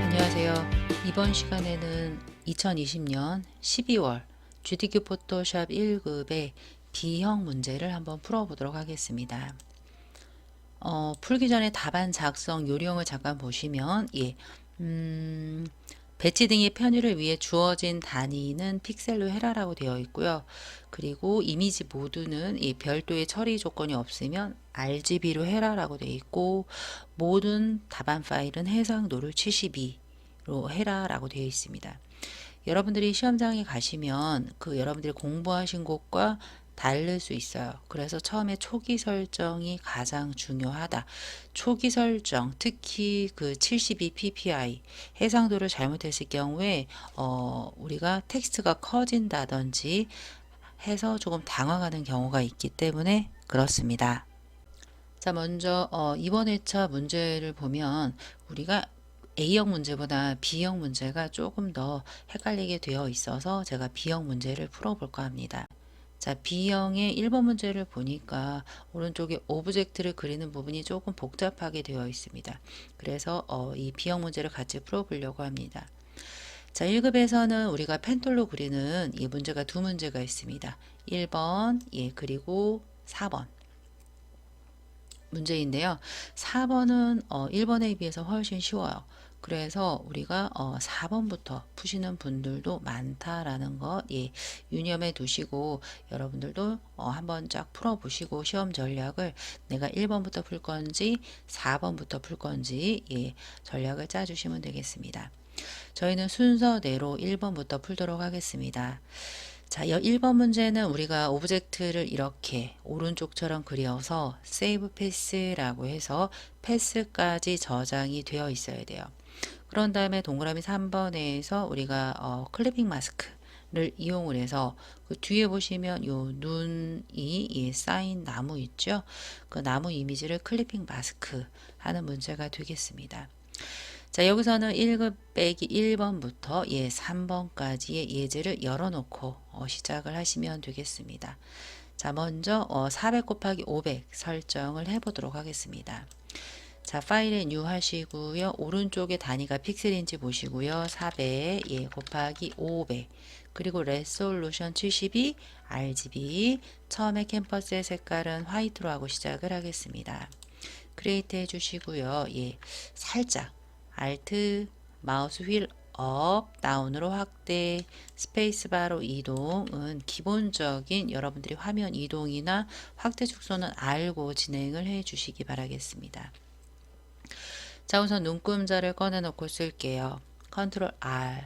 안녕하세요. 이번 시간에는 2020년 12월 GDQ 포토샵 1급의 B형 문제를 한번 풀어보도록 하겠습니다. 풀기 전에 답안 작성 요령을 잠깐 보시면 배치 등의 편의를 위해 주어진 단위는 픽셀로 해라라고 되어 있고요. 그리고 이미지 모드는 별도의 처리 조건이 없으면 RGB로 해라라고 되어 있고, 모든 답안 파일은 해상도를 72로 해라라고 되어 있습니다. 여러분들이 시험장에 가시면 여러분들이 공부하신 곳과 다를 수 있어요. 그래서 처음에 초기 설정이 가장 중요하다. 초기 설정, 특히 72ppi 해상도를 잘못했을 경우에 우리가 텍스트가 커진다든지 해서 조금 당황하는 경우가 있기 때문에 그렇습니다. 자, 먼저 이번 회차 문제를 보면 우리가 A형 문제보다 B형 문제가 조금 더 헷갈리게 되어 있어서 제가 B형 문제를 풀어볼까 합니다. 자, B형의 1번 문제를 보니까 오른쪽에 오브젝트를 그리는 부분이 조금 복잡하게 되어 있습니다. 그래서 이 B형 문제를 같이 풀어보려고 합니다. 자, 1급에서는 우리가 펜톨로 그리는 이 문제가 두 문제가 있습니다. 1번, 그리고 4번. 문제인데요. 4번은 1번에 비해서 훨씬 쉬워요. 그래서 우리가 4번부터 푸시는 분들도 많다라는 거 유념해 두시고, 여러분들도 한번 쫙 풀어보시고 시험 전략을 내가 1번부터 풀 건지 4번부터 풀 건지 전략을 짜주시면 되겠습니다. 저희는 순서대로 1번부터 풀도록 하겠습니다. 자, 1번 문제는 우리가 오브젝트를 이렇게 오른쪽처럼 그려서 세이브 패스라고 해서 패스까지 저장이 되어 있어야 돼요. 그런 다음에 동그라미 3번에서 우리가 클리핑 마스크를 이용을 해서 그 뒤에 보시면 요 눈이 쌓인 나무 있죠? 그 나무 이미지를 클리핑 마스크 하는 문제가 되겠습니다. 자, 여기서는 1급 빼기 1번부터 3번까지의 예제를 열어놓고 시작을 하시면 되겠습니다. 자, 먼저 400 곱하기 500 설정을 해보도록 하겠습니다. 자, 파일에 뉴 하시고요. 오른쪽에 단위가 픽셀인지 보시고요. 400 곱하기 500 그리고 레솔루션 72 RGB 처음에 캔버스의 색깔은 화이트로 하고 시작을 하겠습니다. 크리에이트 해주시고요. 살짝 Alt 마우스 휠 업, 다운으로 확대, 스페이스바로 이동은 기본적인 여러분들이 화면 이동이나 확대 축소는 알고 진행을 해 주시기 바라겠습니다. 자, 우선 눈금자를 꺼내 놓고 쓸게요. 컨트롤 R,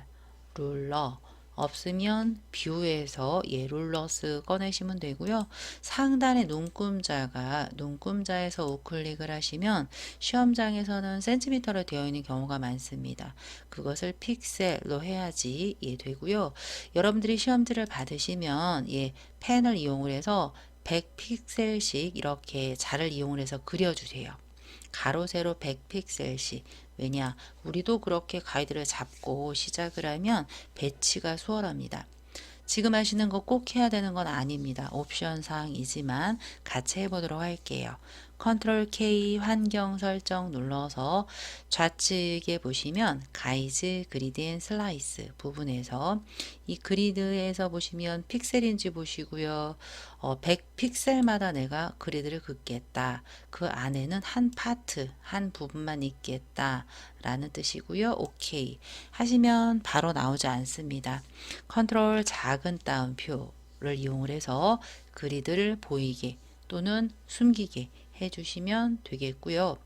룰러, 없으면 뷰에서 룰러스 꺼내시면 되고요. 상단에 눈금자에서 우클릭을 하시면 시험장에서는 센티미터로 되어 있는 경우가 많습니다. 그것을 픽셀로 해야지 되고요. 여러분들이 시험지를 받으시면 펜을 이용을 해서 100픽셀씩 이렇게 자를 이용을 해서 그려주세요. 가로 세로 100픽셀씩. 왜냐? 우리도 그렇게 가이드를 잡고 시작을 하면 배치가 수월합니다. 지금 하시는 거 꼭 해야 되는 건 아닙니다. 옵션 사항이지만 같이 해보도록 할게요. 컨트롤 K 환경 설정 눌러서 좌측에 보시면 가이드 그리드 앤 슬라이스 부분에서 이 그리드에서 보시면 픽셀인지 보시고요. 100픽셀마다 내가 그리드를 긋겠다. 그 안에는 한 파트, 한 부분만 있겠다 라는 뜻이고요. 오케이 하시면 바로 나오지 않습니다. 컨트롤 작은 따옴표를 이용을 해서 그리드를 보이게 또는 숨기게 해주시면 되겠고요.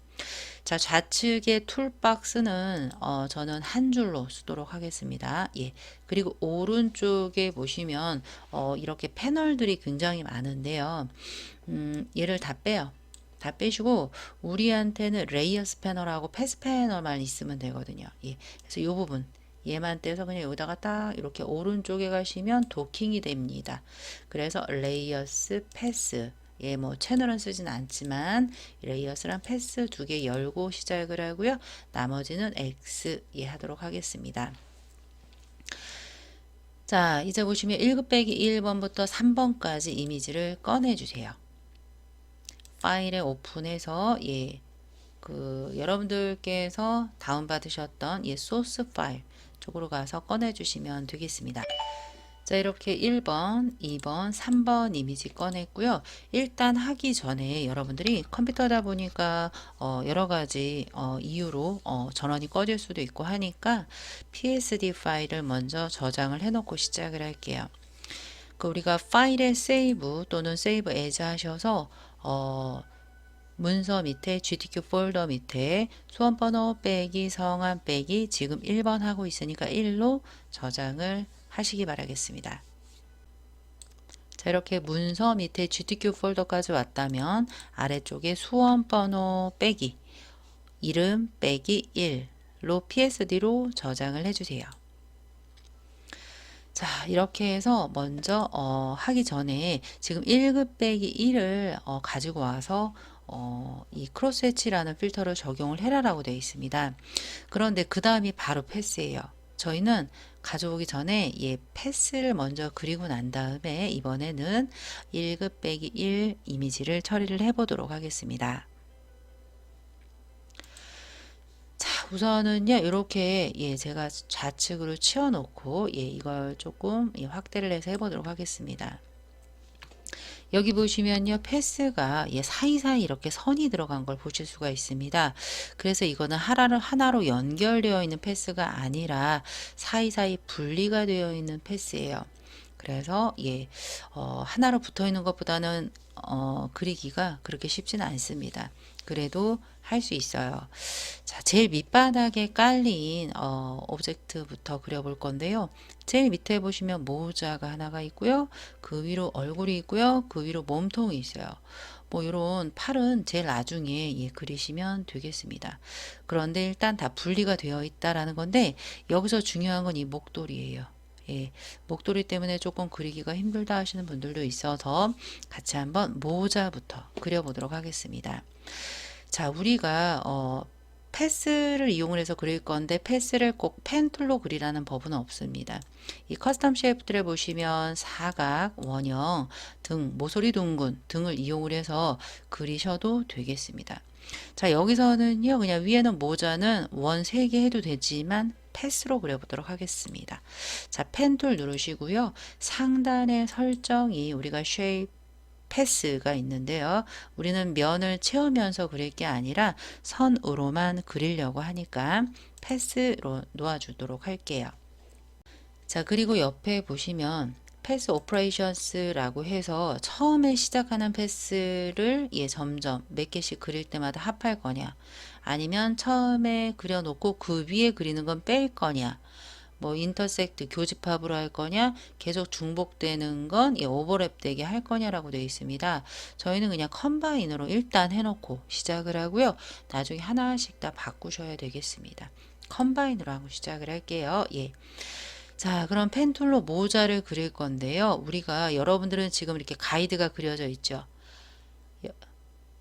자, 좌측의 툴박스는 저는 한 줄로 쓰도록 하겠습니다. 그리고 오른쪽에 보시면 이렇게 패널들이 굉장히 많은데요. 얘를 다 빼요. 다 빼시고 우리한테는 레이어스 패널하고 패스 패널만 있으면 되거든요. 그래서 이 부분 얘만 떼서 그냥 여기다가 딱 이렇게 오른쪽에 가시면 도킹이 됩니다. 그래서 레이어스 패스 예, 뭐 채널은 쓰진 않지만 레이어스랑 패스 두 개 열고 시작을 하고요. 나머지는 X 예 하도록 하겠습니다. 자, 이제 보시면 1급 빼기 1번부터 3번까지 이미지를 꺼내주세요. 파일에 오픈해서 예, 여러분들께서 다운받으셨던 예, 소스 파일 쪽으로 가서 꺼내주시면 되겠습니다. 자, 이렇게 1번, 2번, 3번 이미지 꺼냈고요. 일단 하기 전에 여러분들이 컴퓨터다 보니까 여러 가지 이유로 전원이 꺼질 수도 있고 하니까 PSD 파일을 먼저 저장을 해놓고 시작을 할게요. 우리가 파일에 세이브 또는 세이브 에즈 하셔서 문서 밑에 GTQ 폴더 밑에 수험번호 빼기 성함 빼기 지금 1번 하고 있으니까 1로 저장을 하시기 바라겠습니다. 자, 이렇게 문서 밑에 GTQ 폴더까지 왔다면 아래쪽에 수험번호 빼기 이름 빼기 1로 PSD로 저장을 해주세요. 자, 이렇게 해서 먼저 하기 전에 지금 1급 빼기 1을 가지고 와서 이 크로스 해치라는 필터를 적용을 해라라고 되어 있습니다. 그런데 그 다음이 바로 패스예요. 저희는 가져오기 전에 패스를 먼저 그리고 난 다음에 이번에는 1급 빼기 1 이미지를 처리를 해 보도록 하겠습니다. 자, 우선은요, 이렇게 제가 좌측으로 치워 놓고 이걸 조금 확대를 해서 해보도록 하겠습니다. 여기 보시면요, 패스가 사이사이 이렇게 선이 들어간 걸 보실 수가 있습니다. 그래서 이거는 하나로 연결되어 있는 패스가 아니라 사이사이 분리가 되어 있는 패스예요. 그래서 하나로 붙어 있는 것보다는 그리기가 그렇게 쉽지는 않습니다. 그래도 할 수 있어요. 자, 제일 밑바닥에 깔린 오브젝트부터 그려볼 건데요. 제일 밑에 보시면 모자가 하나가 있고요. 그 위로 얼굴이 있고요. 그 위로 몸통이 있어요. 뭐 이런 팔은 제일 나중에 그리시면 되겠습니다. 그런데 일단 다 분리가 되어 있다라는 건데 여기서 중요한 건 이 목도리예요. 목도리 때문에 조금 그리기가 힘들다 하시는 분들도 있어서 같이 한번 모자부터 그려보도록 하겠습니다. 자, 우리가 패스를 이용을 해서 그릴 건데 패스를 꼭 펜툴로 그리라는 법은 없습니다. 이 커스텀 쉐이프들에 보시면 사각, 원형, 등, 모서리 둥근 등을 이용을 해서 그리셔도 되겠습니다. 자, 여기서는요, 그냥 위에는 모자는 원 3개 해도 되지만 패스로 그려보도록 하겠습니다. 자, 펜 툴 누르시고요. 상단의 설정이 우리가 쉐이프 패스가 있는데요. 우리는 면을 채우면서 그릴 게 아니라 선으로만 그리려고 하니까 패스로 놓아주도록 할게요. 자, 그리고 옆에 보시면 패스 오퍼레이션스라고 해서 처음에 시작하는 패스를 점점 몇 개씩 그릴 때마다 합할 거냐, 아니면 처음에 그려놓고 그 위에 그리는 건 뺄 거냐, 뭐 인터섹트 교집합으로 할 거냐, 계속 중복되는 건 오버랩 되게 할 거냐라고 되어 있습니다. 저희는 그냥 컴바인으로 일단 해놓고 시작을 하고요. 나중에 하나씩 다 바꾸셔야 되겠습니다. 컴바인으로 하고 시작을 할게요. 자, 그럼 펜툴로 모자를 그릴 건데요. 우리가 여러분들은 지금 이렇게 가이드가 그려져 있죠.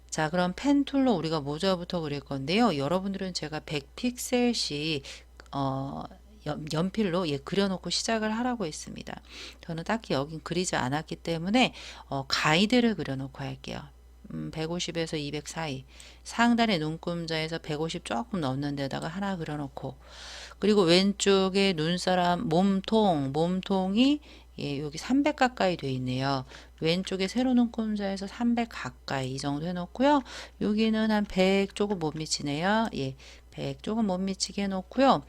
자, 그럼 펜툴로 우리가 모자부터 그릴 건데요. 여러분들은 제가 100픽셀씩 연필로 그려놓고 시작을 하라고 했습니다. 저는 딱히 여긴 그리지 않았기 때문에 가이드를 그려놓고 할게요. 150에서 200 사이, 상단의 눈금자에서 150 조금 넘는 데다가 하나 그려놓고, 그리고 왼쪽에 눈사람 몸통이 여기 300 가까이 돼 있네요. 왼쪽에 세로 눈금자에서 300 가까이 이 정도 해놓고요. 여기는 한 100 조금 못 미치네요. 100 조금 못 미치게 해놓고요.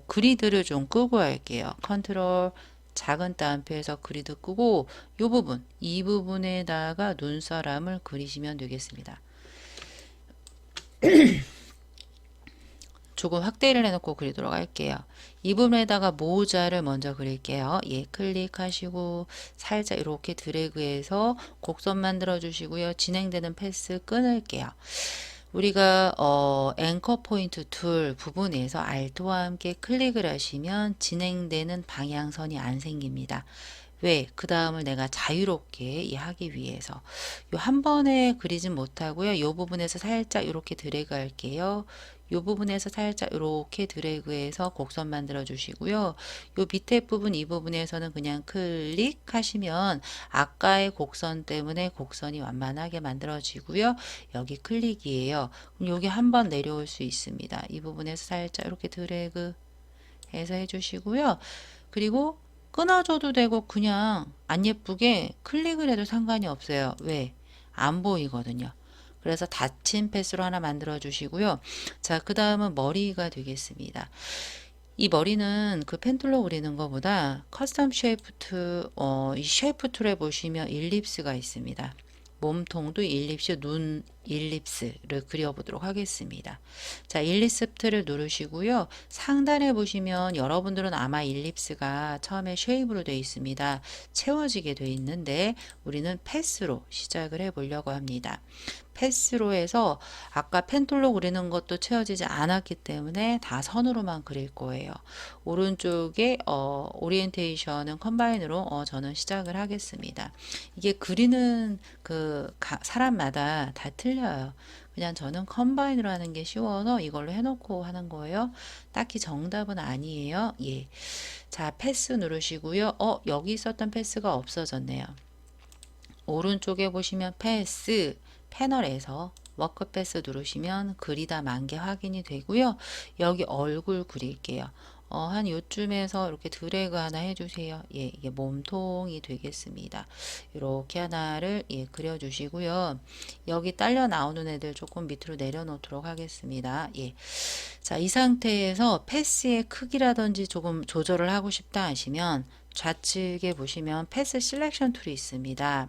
그리드를 좀 끄고 할게요. 컨트롤 작은 따옴표에서 그리드 끄고 이 부분에다가 눈사람을 그리시면 되겠습니다. 조금 확대를 해놓고 그리도록 할게요. 이 부분에다가 모자를 먼저 그릴게요. 클릭하시고 살짝 이렇게 드래그해서 곡선 만들어 주시고요. 진행되는 패스 끊을게요. 우리가 앵커 포인트 툴 부분에서 Alt와 함께 클릭을 하시면 진행되는 방향선이 안 생깁니다. 왜? 그 다음을 내가 자유롭게 하기 위해서. 요 한 번에 그리진 못하고요. 요 부분에서 살짝 이렇게 드래그 할게요. 요 부분에서 살짝 이렇게 드래그해서 곡선 만들어 주시고요. 요 밑에 부분 이 부분에서는 그냥 클릭하시면 아까의 곡선 때문에 곡선이 완만하게 만들어지고요. 여기 클릭이에요. 그럼 여기 한번 내려올 수 있습니다. 이 부분에서 살짝 이렇게 드래그 해서 해주시고요. 그리고 끊어줘도 되고 그냥 안 예쁘게 클릭을 해도 상관이 없어요. 왜? 안 보이거든요. 그래서 닫힌 패스로 하나 만들어 주시고요. 자, 그 다음은 머리가 되겠습니다. 이 머리는 그 펜툴로 그리는 것보다 커스텀 쉐이프 툴, 이 쉐이프 툴에 보시면 일립스가 있습니다. 몸통도 일립스, 눈 일립스를 그려보도록 하겠습니다. 자, 일립스를 누르시고요. 상단에 보시면 여러분들은 아마 일립스가 처음에 쉐입으로 되어 있습니다. 채워지게 되어 있는데 우리는 패스로 시작을 해 보려고 합니다. 패스로 해서 아까 펜툴로 그리는 것도 채워지지 않았기 때문에 다 선으로만 그릴 거예요. 오른쪽에 오리엔테이션은 컴바인으로 저는 시작을 하겠습니다. 이게 그리는 그 사람마다 다 틀려요. 그냥 저는 컴바인으로 하는 게 쉬워서 이걸로 해놓고 하는 거예요. 딱히 정답은 아니에요. 예. 자, 패스 누르시고요. 여기 있었던 패스가 없어졌네요. 오른쪽에 보시면 패스 패널에서 워크 패스 누르시면 그리다 만 개 확인이 되고요. 여기 얼굴 그릴게요. 한 요쯤에서 이렇게 드래그 하나 해주세요. 예, 이게 몸통이 되겠습니다. 이렇게 하나를 그려주시고요. 여기 딸려 나오는 애들 조금 밑으로 내려놓도록 하겠습니다. 예. 자, 이 상태에서 패스의 크기라든지 조금 조절을 하고 싶다 하시면 좌측에 보시면 패스 실렉션 툴이 있습니다.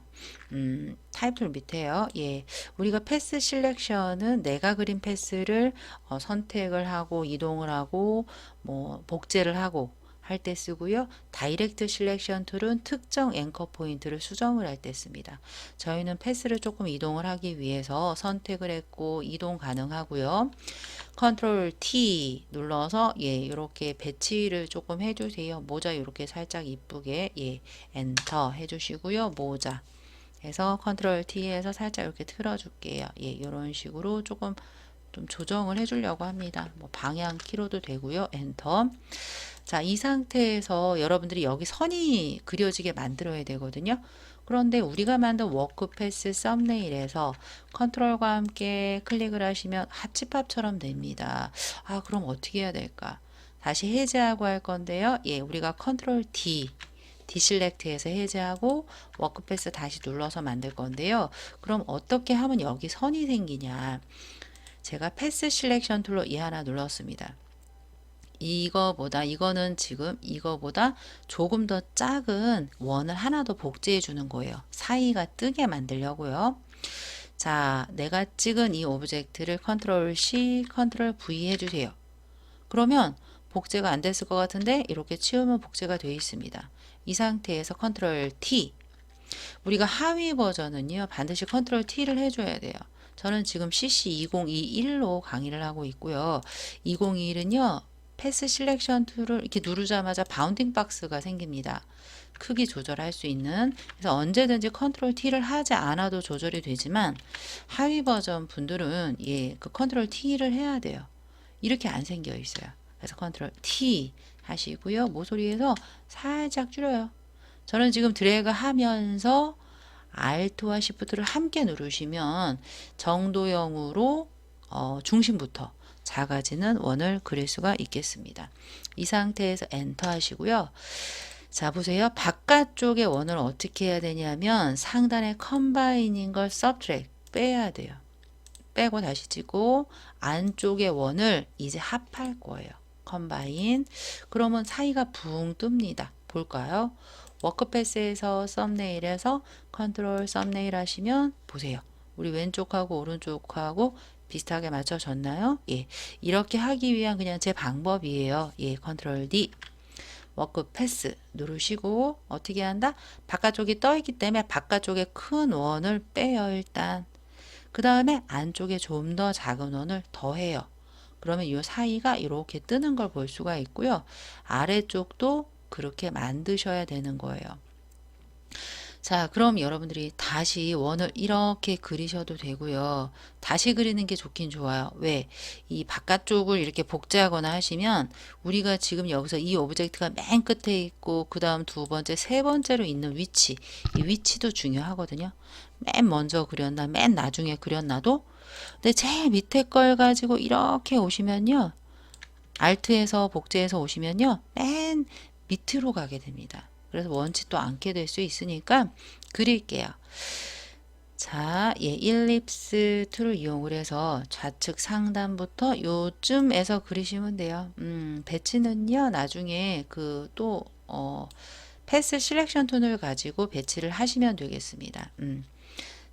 타입 툴 밑에요. 예. 우리가 패스 실렉션은 내가 그린 패스를 선택을 하고 이동을 하고 뭐 복제를 하고 할 때 쓰고요. 다이렉트 실렉션 툴은 특정 앵커 포인트를 수정을 할 때 씁니다. 저희는 패스를 조금 이동을 하기 위해서 선택을 했고 이동 가능하고요. 컨트롤 T 눌러서 이렇게 배치를 조금 해주세요. 모자 이렇게 살짝 이쁘게 엔터 해주시고요. 모자 해서 컨트롤 T에서 살짝 이렇게 틀어줄게요. 이런 식으로 조금 좀 조정을 해주려고 합니다. 뭐 방향 키로도 되고요. 엔터. 자, 이 상태에서 여러분들이 여기 선이 그려지게 만들어야 되거든요. 그런데 우리가 만든 워크패스 썸네일에서 컨트롤과 함께 클릭을 하시면 하치팝처럼 됩니다. 아, 그럼 어떻게 해야 될까? 다시 해제하고 할 건데요. 우리가 컨트롤 디셀렉트해서 해제하고 워크패스 다시 눌러서 만들 건데요. 그럼 어떻게 하면 여기 선이 생기냐? 제가 패스 실렉션 툴로 이 하나 눌렀습니다. 이거는 지금 이거보다 조금 더 작은 원을 하나 더 복제해 주는 거예요. 사이가 뜨게 만들려고요. 자, 내가 찍은 이 오브젝트를 컨트롤 C, 컨트롤 V 해주세요. 그러면 복제가 안 됐을 것 같은데 이렇게 치우면 복제가 되어 있습니다. 이 상태에서 컨트롤 T. 우리가 하위 버전은요, 반드시 컨트롤 T를 해줘야 돼요. 저는 지금 CC2021로 강의를 하고 있고요. 2021은요, 패스 실렉션 툴을 이렇게 누르자마자 바운딩 박스가 생깁니다. 크기 조절할 수 있는. 그래서 언제든지 컨트롤 T를 하지 않아도 조절이 되지만 하위 버전 분들은 그 컨트롤 T를 해야 돼요. 이렇게 안 생겨 있어요. 그래서 컨트롤 T 하시고요. 모서리에서 살짝 줄여요. 저는 지금 드래그 하면서 Alt와 Shift를 함께 누르시면 정도형으로 중심부터 작아지는 원을 그릴 수가 있겠습니다. 이 상태에서 엔터 하시고요. 자, 보세요. 바깥쪽의 원을 어떻게 해야 되냐면 상단에 컴바인인 걸 subtract 빼야 돼요. 빼고 다시 찍고 안쪽의 원을 이제 합할 거예요. 컴바인. 그러면 사이가 붕 뜹니다. 볼까요? 워크패스에서 썸네일에서 컨트롤 썸네일 하시면 보세요. 우리 왼쪽하고 오른쪽하고 비슷하게 맞춰졌나요? 이렇게 하기 위한 그냥 제 방법이에요. 컨트롤 D. 워크패스 누르시고 어떻게 한다? 바깥쪽이 떠 있기 때문에 바깥쪽에 큰 원을 빼요, 일단. 그 다음에 안쪽에 좀 더 작은 원을 더해요. 그러면 이 사이가 이렇게 뜨는 걸 볼 수가 있고요. 아래쪽도 그렇게 만드셔야 되는 거예요. 자, 그럼 여러분들이 다시 원을 이렇게 그리셔도 되고요. 다시 그리는 게 좋긴 좋아요. 왜? 이 바깥쪽을 이렇게 복제하거나 하시면 우리가 지금 여기서 이 오브젝트가 맨 끝에 있고 그 다음 두 번째, 세 번째로 있는 위치, 이 위치도 중요하거든요. 맨 먼저 그렸나, 맨 나중에 그렸나도. 근데 제일 밑에 걸 가지고 이렇게 오시면요. 알트에서 복제해서 오시면요. 맨 밑으로 가게 됩니다. 그래서 원치 또 않게 될 수 있으니까 그릴게요. 자, 예, 일립스 툴을 이용을 해서 좌측 상단부터 요쯤에서 그리시면 돼요. 배치는요, 나중에 패스 실렉션 툴을 가지고 배치를 하시면 되겠습니다.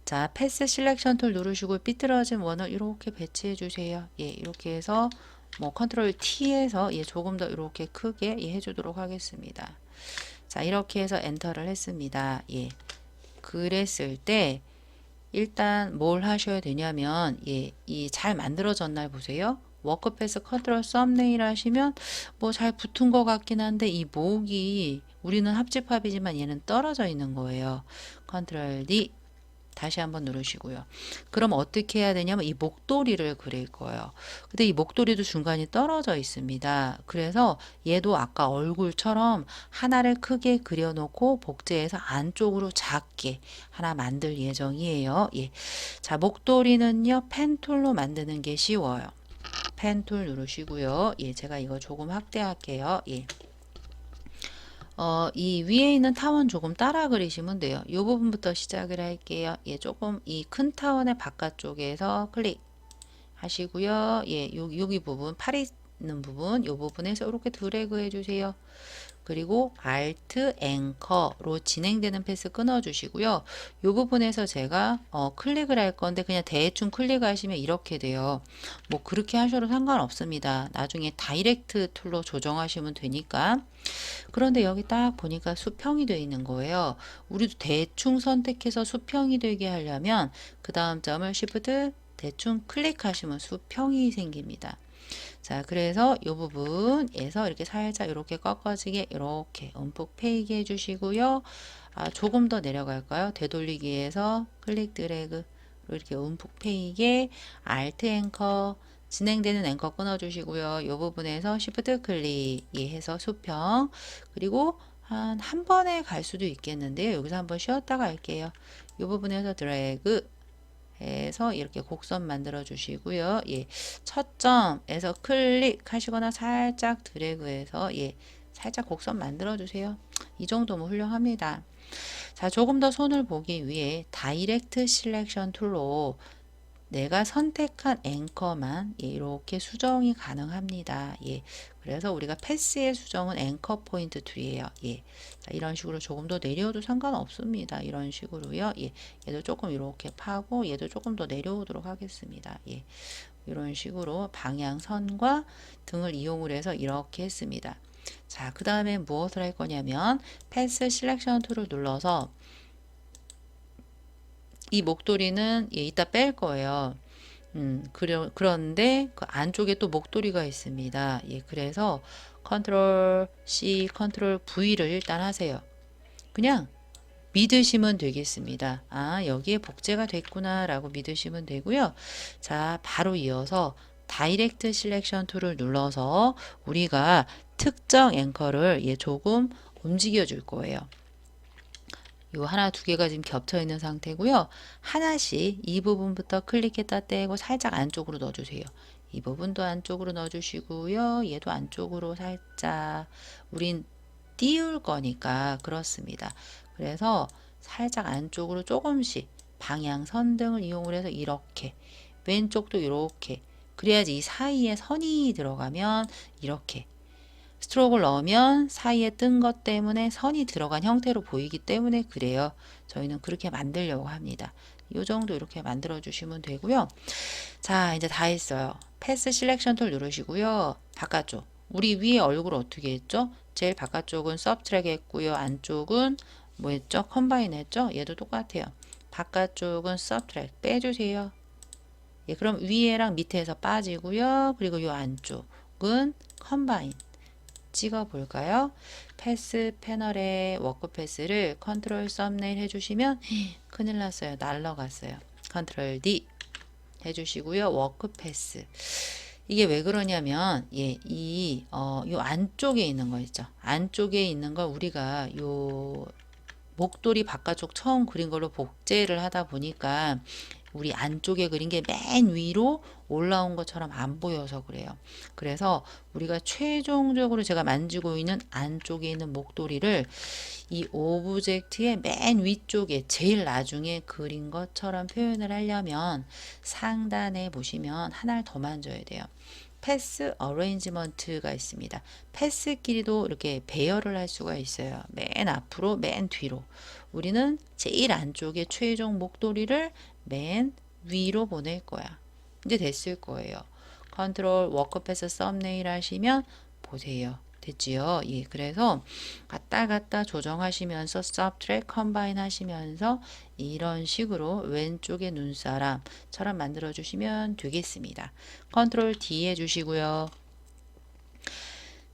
자, 패스 실렉션 툴 누르시고 삐뚤어진 원을 이렇게 배치해 주세요. 예, 이렇게 해서 뭐 컨트롤 T에서 예, 조금 더 이렇게 크게 예, 해주도록 하겠습니다. 자, 이렇게 해서 엔터를 했습니다. 예, 그랬을 때 일단 뭘 하셔야 되냐면 예, 이 잘 만들어졌나 보세요. 워크패스 컨트롤 썸네일 하시면 뭐 잘 붙은 것 같긴 한데 이 목이 우리는 합집합이지만 얘는 떨어져 있는 거예요. 컨트롤 D 다시 한번 누르시고요. 그럼 어떻게 해야 되냐면 이 목도리를 그릴 거예요. 근데 이 목도리도 중간이 떨어져 있습니다. 그래서 얘도 아까 얼굴처럼 하나를 크게 그려놓고 복제해서 안쪽으로 작게 하나 만들 예정이에요. 예. 자, 목도리는요, 펜 툴로 만드는 게 쉬워요. 펜 툴 누르시고요. 예, 제가 이거 조금 확대할게요. 예. 이 위에 있는 타원 조금 따라 그리시면 돼요. 이 부분부터 시작을 할게요. 예, 조금 이 큰 타원의 바깥쪽에서 클릭 하시고요. 예, 여기 부분, 팔 있는 부분, 이 부분에서 이렇게 드래그 해주세요. 그리고 Alt, 앵커로 진행되는 패스 끊어주시고요. 이 부분에서 제가 클릭을 할 건데 그냥 대충 클릭하시면 이렇게 돼요. 뭐 그렇게 하셔도 상관없습니다. 나중에 다이렉트 툴로 조정하시면 되니까. 그런데 여기 딱 보니까 수평이 되어 있는 거예요. 우리도 대충 선택해서 수평이 되게 하려면 그 다음 점을 Shift 대충 클릭하시면 수평이 생깁니다. 자, 그래서 이 부분에서 이렇게 살짝 이렇게 꺾어지게 이렇게 움푹 패이게 해주시고요. 아, 조금 더 내려갈까요? 되돌리기에서 클릭 드래그 이렇게 움푹 패이게 Alt 앵커 진행되는 앵커 끊어주시고요. 이 부분에서 Shift 클릭 해서 수평 그리고 한 번에 갈 수도 있겠는데요. 여기서 한번 쉬었다가 할게요. 이 부분에서 드래그 해서 이렇게 곡선 만들어 주시고요. 예. 첫 점에서 클릭하시거나 살짝 드래그해서 예. 살짝 곡선 만들어 주세요. 이 정도면 훌륭합니다. 자, 조금 더 손을 보기 위해 다이렉트 실렉션 툴로 내가 선택한 앵커만 예, 이렇게 수정이 가능합니다. 예, 그래서 우리가 패스의 수정은 앵커 포인트 툴이에요. 예, 자, 이런 식으로 조금 더 내려오도 상관없습니다. 이런 식으로요. 예, 얘도 조금 이렇게 파고 얘도 조금 더 내려오도록 하겠습니다. 예, 이런 식으로 방향선과 등을 이용을 해서 이렇게 했습니다. 자, 그 다음에 무엇을 할 거냐면 패스 실렉션 툴을 눌러서 이 목도리는 예, 이따 뺄 거예요. 그런데 그 안쪽에 또 목도리가 있습니다. 예, 그래서 컨트롤 C, 컨트롤 V를 일단 하세요. 그냥 믿으시면 되겠습니다. 아, 여기에 복제가 됐구나 라고 믿으시면 되고요. 자, 바로 이어서 다이렉트 실렉션 툴을 눌러서 우리가 특정 앵커를 예, 조금 움직여 줄 거예요. 요 하나 두 개가 지금 겹쳐 있는 상태고요. 하나씩 이 부분부터 클릭했다 떼고 살짝 안쪽으로 넣어주세요. 이 부분도 안쪽으로 넣어주시고요. 얘도 안쪽으로 살짝 우린 띄울 거니까 그렇습니다. 그래서 살짝 안쪽으로 조금씩 방향선 등을 이용을 해서 이렇게 왼쪽도 이렇게 그래야지 이 사이에 선이 들어가면 이렇게 스트로크를 넣으면 사이에 뜬 것 때문에 선이 들어간 형태로 보이기 때문에 그래요. 저희는 그렇게 만들려고 합니다. 이 정도 이렇게 만들어 주시면 되고요. 자, 이제 다 했어요. 패스 실렉션 툴 누르시고요. 바깥쪽. 우리 위에 얼굴 어떻게 했죠? 제일 바깥쪽은 서브트랙 했고요. 안쪽은 뭐 했죠? 컴바인 했죠? 얘도 똑같아요. 바깥쪽은 서브트랙 빼주세요. 예, 그럼 위에랑 밑에서 빠지고요. 그리고 이 안쪽은 컴바인. 찍어 볼까요? 패스 패널에 워크 패스를 컨트롤 썸네일 해주시면 큰일 났어요. 날라갔어요. 컨트롤 D 해주시고요. 워크 패스. 이게 왜 그러냐면, 예, 요 안쪽에 있는 거 있죠. 안쪽에 있는 걸 우리가 요 목도리 바깥쪽 처음 그린 걸로 복제를 하다 보니까 우리 안쪽에 그린 게 맨 위로 올라온 것처럼 안 보여서 그래요. 그래서 우리가 최종적으로 제가 만지고 있는 안쪽에 있는 목도리를 이 오브젝트의 맨 위쪽에 제일 나중에 그린 것처럼 표현을 하려면 상단에 보시면 하나를 더 만져야 돼요. 패스 어레인지먼트가 있습니다. 패스끼리도 이렇게 배열을 할 수가 있어요. 맨 앞으로, 맨 뒤로. 우리는 제일 안쪽에 최종 목도리를 맨 위로 보낼 거야. 이제 됐을 거예요. 컨트롤 워크 패스 썸네일 하시면 보세요. 됐지요? 예, 그래서 갔다 조정하시면서 subtract, combine 하시면서 이런 식으로 왼쪽에 눈사람처럼 만들어 주시면 되겠습니다. 컨트롤 D 해주시고요.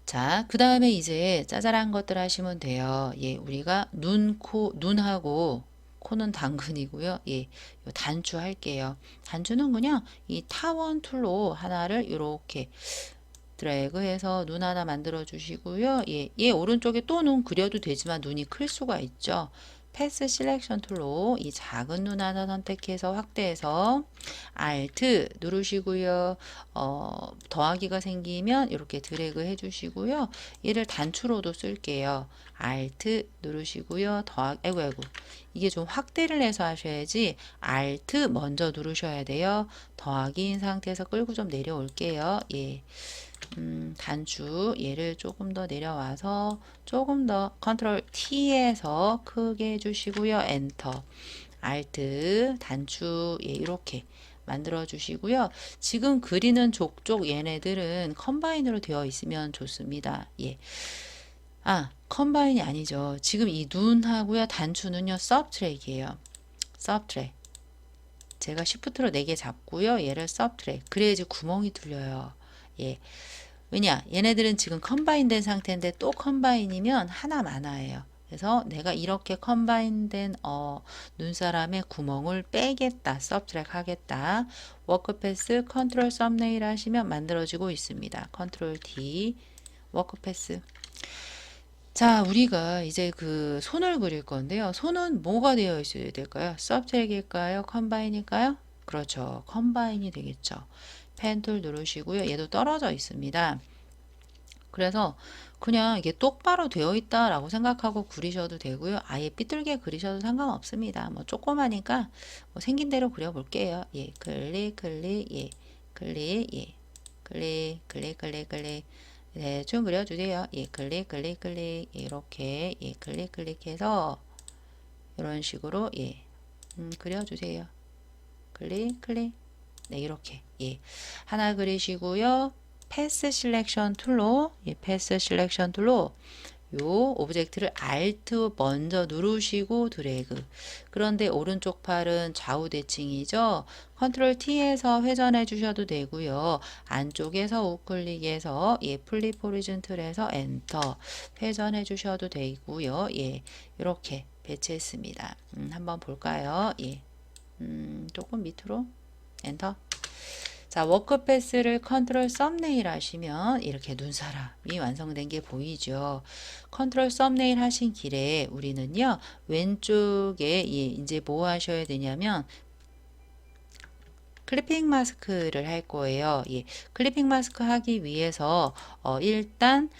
자, 그 다음에 이제 짜잘한 것들 하시면 돼요. 예, 우리가 눈하고 코는 당근이고요. 예, 요 단추 할게요. 단추는 그냥 이 타원 툴로 하나를 이렇게 드래그해서 눈 하나 만들어 주시고요. 예, 얘 오른쪽에 또 눈 그려도 되지만 눈이 클 수가 있죠. 패스 실렉션 툴로 이 작은 눈 하나 선택해서 확대해서 Alt 누르시고요. 더하기가 생기면 이렇게 드래그 해주시고요. 얘를 단추로도 쓸게요. Alt 누르시고요. 아이고. 이게 좀 확대를 해서 하셔야지 Alt 먼저 누르셔야 돼요. 더하기인 상태에서 끌고 좀 내려올게요. 예. 단추 얘를 조금 더 내려와서 조금 더 컨트롤 T에서 크게 해주시고요. 엔터 Alt 단추 예, 이렇게 만들어 주시고요. 지금 그리는 족족 얘네들은 컴바인으로 되어 있으면 좋습니다. 예. 컴바인이 아니죠. 지금 이 눈하고요. 단추는요. 서브트랙이에요. 서브트랙. 제가 시프트로 4개 잡고요. 얘를 서브트랙. 그래야지 구멍이 뚫려요. 예. 왜냐? 얘네들은 지금 컴바인 된 상태인데 또 컴바인이면 하나 많아요. 그래서 내가 이렇게 컴바인 된 눈사람의 구멍을 빼겠다. 서브트랙 하겠다. 워크 패스 컨트롤 썸네일 하시면 만들어지고 있습니다. 컨트롤 D 워크 패스. 자, 우리가 이제 그 손을 그릴 건데요. 손은 뭐가 되어 있어야 될까요? 서브트랙일까요? 컴바인일까요? 그렇죠. 컴바인이 되겠죠. 펜 툴 누르시고요. 얘도 떨어져 있습니다. 그래서 그냥 이게 똑바로 되어 있다라고 생각하고 그리셔도 되고요. 아예 삐뚤게 그리셔도 상관없습니다. 뭐 조그마니까 뭐 생긴 대로 그려볼게요. 예, 클릭, 예, 클릭, 예, 클릭. 대충 그려주세요. 예, 클릭, 이렇게, 예, 클릭해서 이런 식으로, 예, 그려주세요. 클릭. 네, 이렇게, 예, 하나 그리시고요. 패스 실렉션 툴로, 예, 패스 실렉션 툴로 요 오브젝트를 Alt 먼저 누르시고 드래그. 그런데 오른쪽 팔은 좌우 대칭이죠. 컨트롤 T에서 회전해 주셔도 되고요. 안쪽에서 우클릭해서 예, 플립 호리즌 틀에서 엔터 회전해 주셔도 되고요. 예, 이렇게 배치했습니다. 한번 볼까요? 예, 조금 밑으로 엔터. 자, 워크 패스를 컨트롤 썸네일 하시면 이렇게 눈사람이 완성된 게 보이죠. 컨트롤 썸네일 하신 길에 우리는요, 왼쪽에 예, 이제 뭐 하셔야 되냐면 클리핑 마스크를 할 거예요. 예, 클리핑 마스크 하기 위해서 일단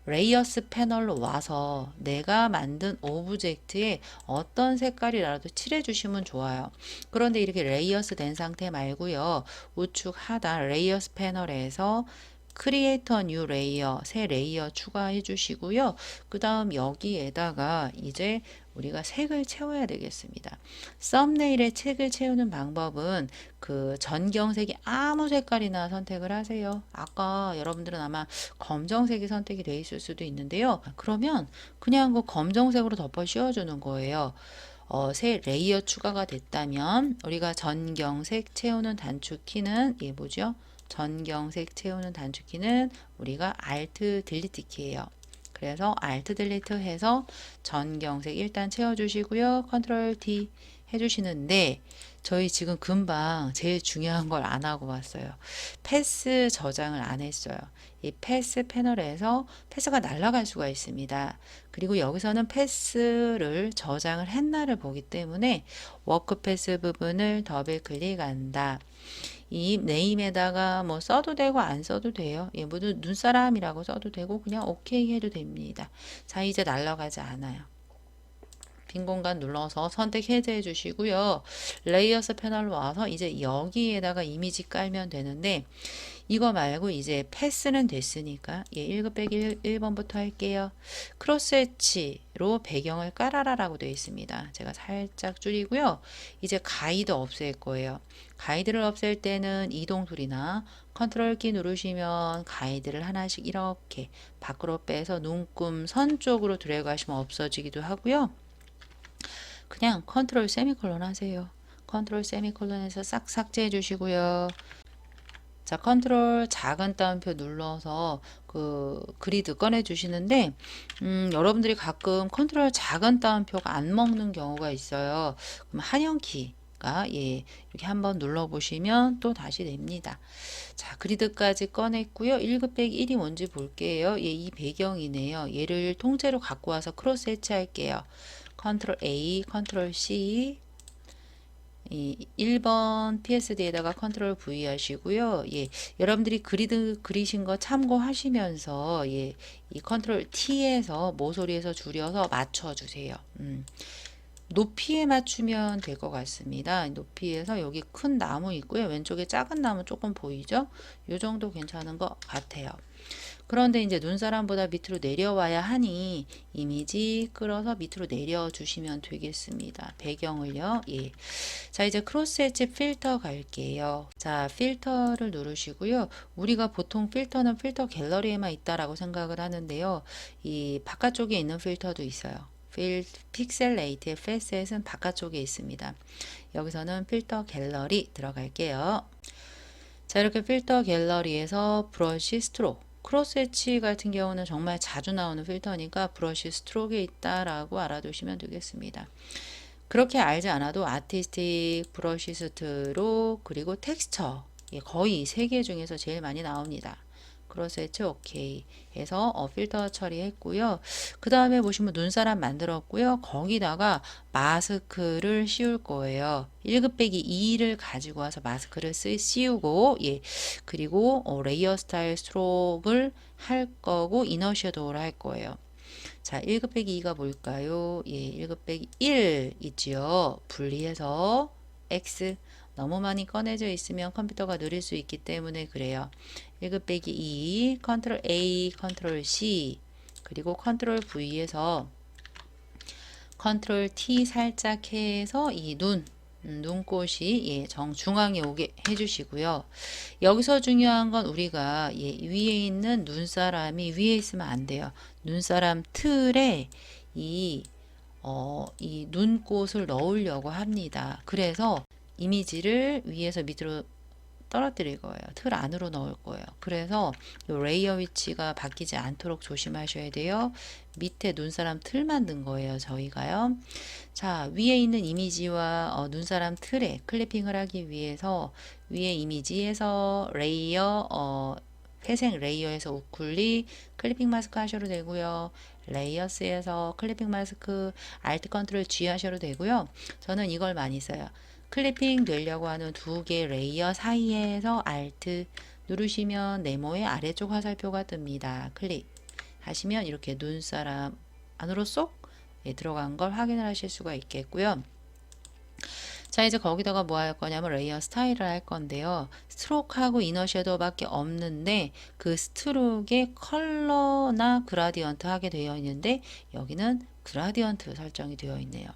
레이어스 패널로 와서 내가 만든 오브젝트에 어떤 색깔이라도 칠해 주시면 좋아요. 그런데 이렇게 레이어스 된 상태 말고요. 우측 하단 레이어스 패널에서 크리에이터 뉴 레이어 새 레이어 추가해 주시고요. 그 다음 여기에다가 이제 우리가 색을 채워야 되겠습니다. 썸네일에 색을 채우는 방법은 그 전경색이 아무 색깔이나 선택을 하세요. 아까 여러분들은 아마 검정색이 선택이 되어 있을 수도 있는데요. 그러면 그냥 그 검정색으로 덮어 씌워주는 거예요. 새 레이어 추가가 됐다면 우리가 전경색 채우는 단축키는 뭐죠? 전경색 채우는 단축키는 우리가 Alt 딜리트 키예요. 그래서 Alt 딜리트 해서 전경색 일단 채워주시고요. 컨트롤 D 해주시는데 저희 지금 금방 제일 중요한 걸 안 하고 왔어요. 패스 저장을 안 했어요. 이 패스 패널에서 패스가 날아갈 수가 있습니다. 그리고 여기서는 패스를 저장을 했나를 보기 때문에 워크 패스 부분을 더블 클릭한다. 이 네임에다가 뭐 써도 되고 안 써도 돼요. 예, 모두 눈사람이라고 써도 되고 그냥 오케이 해도 됩니다. 자, 이제 날아가지 않아요. 빈 공간 눌러서 선택 해제해 주시고요. 레이어스 패널로 와서 이제 여기에다가 이미지 깔면 되는데 이거 말고 이제 패스는 됐으니까 1급 빼기 1번부터 할게요. 크로스 엣지로 배경을 깔아라라고 되어 있습니다. 제가 살짝 줄이고요. 이제 가이드 없앨 거예요. 가이드를 없앨 때는 이동 툴이나 컨트롤 키 누르시면 가이드를 하나씩 이렇게 밖으로 빼서 눈금 선 쪽으로 드래그 하시면 없어지기도 하고요. 그냥 컨트롤 세미콜론 하세요. 컨트롤 세미콜론에서 싹 삭제해 주시고요. 자, 컨트롤 작은 따옴표 눌러서 그 그리드 꺼내 주시는데 여러분들이 가끔 컨트롤 작은 따옴표가 안 먹는 경우가 있어요. 그럼 한영키가 이렇게 한번 눌러 보시면 또 다시 됩니다. 자, 그리드까지 꺼냈고요. 1급 빼기 1이 뭔지 볼게요. 이 배경이네요. 얘를 통째로 갖고 와서 크로스 해체할게요. 컨트롤 A, 컨트롤 C, 이 1번 PSD에다가 컨트롤 V 하시고요. 여러분들이 그리드 그리신 거 참고하시면서 이 컨트롤 T에서 모서리에서 줄여서 맞춰주세요. 높이에 맞추면 될 것 같습니다. 높이에서 여기 큰 나무 있고요. 왼쪽에 작은 나무 조금 보이죠? 이 정도 괜찮은 것 같아요. 그런데 이제 눈사람보다 밑으로 내려와야 하니 이미지 끌어서 밑으로 내려주시면 되겠습니다. 배경을요. 자, 이제 크로스 엣지 필터 갈게요. 자, 필터를 누르시고요. 우리가 보통 필터는 필터 갤러리에만 있다라고 생각을 하는데요. 이 바깥쪽에 있는 필터도 있어요. 픽셀 레이트의 패셋은 바깥쪽에 있습니다. 여기서는 필터 갤러리 들어갈게요. 자, 이렇게 필터 갤러리에서 브러쉬 스트로크 크로스 엣지 같은 경우는 정말 자주 나오는 필터니까 브러쉬 스트로크에 있다라고 알아두시면 되겠습니다. 그렇게 알지 않아도 아티스틱, 브러쉬 스트로크, 그리고 텍스처 거의 세 개 중에서 제일 많이 나옵니다. 크로스 엣지 오케이 해서 필터 처리했고요. 그 다음에 보시면 눈사람 만들었고요. 거기다가 마스크를 씌울 거예요. 1급 빼기 2를 가지고 와서 마스크를 씌우고 그리고 레이어 스타일 스트로크를 할 거고 이너 섀도우를 할 거예요. 자, 1급 빼기 2가 뭘까요? 1급 빼기 1 있지요. 분리해서 X 너무 많이 꺼내져 있으면 컴퓨터가 느릴 수 있기 때문에 그래요. 1급 빼기 2, 컨트롤 A, 컨트롤 C, 그리고 컨트롤 V에서 컨트롤 T 살짝 해서 이 눈꽃이 정중앙에 오게 해주시고요. 여기서 중요한 건 우리가 위에 있는 눈사람이 위에 있으면 안 돼요. 눈사람 틀에 이 눈꽃을 넣으려고 합니다. 그래서 이미지를 위에서 밑으로 떨어뜨릴 거예요. 틀 안으로 넣을 거예요. 그래서 이 레이어 위치가 바뀌지 않도록 조심하셔야 돼요. 밑에 눈사람 틀 만든 거예요. 저희가요. 자, 위에 있는 이미지와 눈사람 틀에 클리핑을 하기 위해서 위에 이미지에서 레이어 회색 레이어에서 우클릭 클리핑 마스크 하셔도 되고요. 레이어스에서 클리핑 마스크 Alt 컨트롤 G 하셔도 되고요. 저는 이걸 많이 써요. 클리핑 되려고 하는 두 개 레이어 사이에서 Alt 누르시면 네모의 아래쪽 화살표가 뜹니다. 클릭 하시면 이렇게 눈사람 안으로 쏙 들어간 걸 확인을 하실 수가 있겠고요. 자, 이제 거기다가 뭐 할 거냐면 레이어 스타일을 할 건데요. 스트로크하고 이너 섀도우밖에 없는데 그 스트로크의 컬러나 그라디언트 하게 되어 있는데 여기는 그라디언트 설정이 되어 있네요.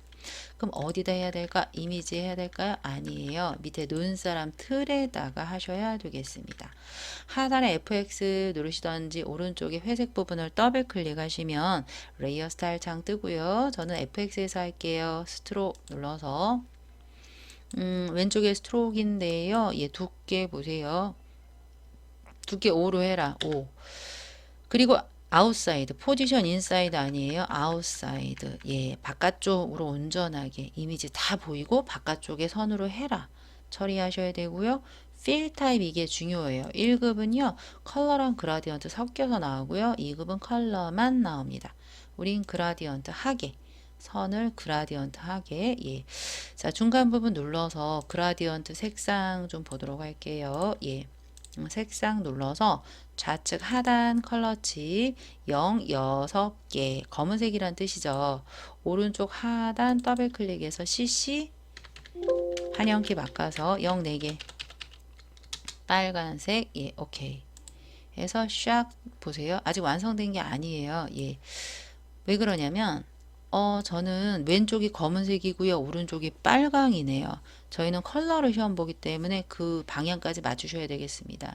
그럼 어디다 해야 될까? 이미지 해야 될까요? 아니에요. 밑에 눈사람 틀에다가 하셔야 되겠습니다. 하단에 FX 누르시던지 오른쪽에 회색 부분을 더블 클릭하시면 레이어 스타일 창 뜨고요. 저는 FX에서 할게요. 스트로크 눌러서 왼쪽에 스트로크인데요. 두께 보세요. 두께 5로 해라. 5. 그리고 아웃사이드, 포지션 인사이드 아니에요. 아웃사이드. 예, 바깥쪽으로 온전하게 이미지 다 보이고 바깥쪽에 선으로 해라. 처리하셔야 되고요. 필 타입 이게 중요해요. 1급은요. 컬러랑 그라디언트 섞여서 나오고요. 2급은 컬러만 나옵니다. 우린 그라디언트 하게. 선을 그라디언트 하게. 예. 자, 중간 부분 눌러서 그라디언트 색상 좀 보도록 할게요. 예. 색상 눌러서 좌측 하단 컬러칩 0, 6개 검은색이란 뜻이죠. 오른쪽 하단 더블 클릭해서 CC 한영키 바꿔서 0, 4개 빨간색 예 오케이 해서 샥 보세요. 아직 완성된 게 아니에요. 예. 왜 그러냐면 저는 왼쪽이 검은색이고요. 오른쪽이 빨강이네요. 저희는 컬러를 시험 보기 때문에 그 방향까지 맞추셔야 되겠습니다.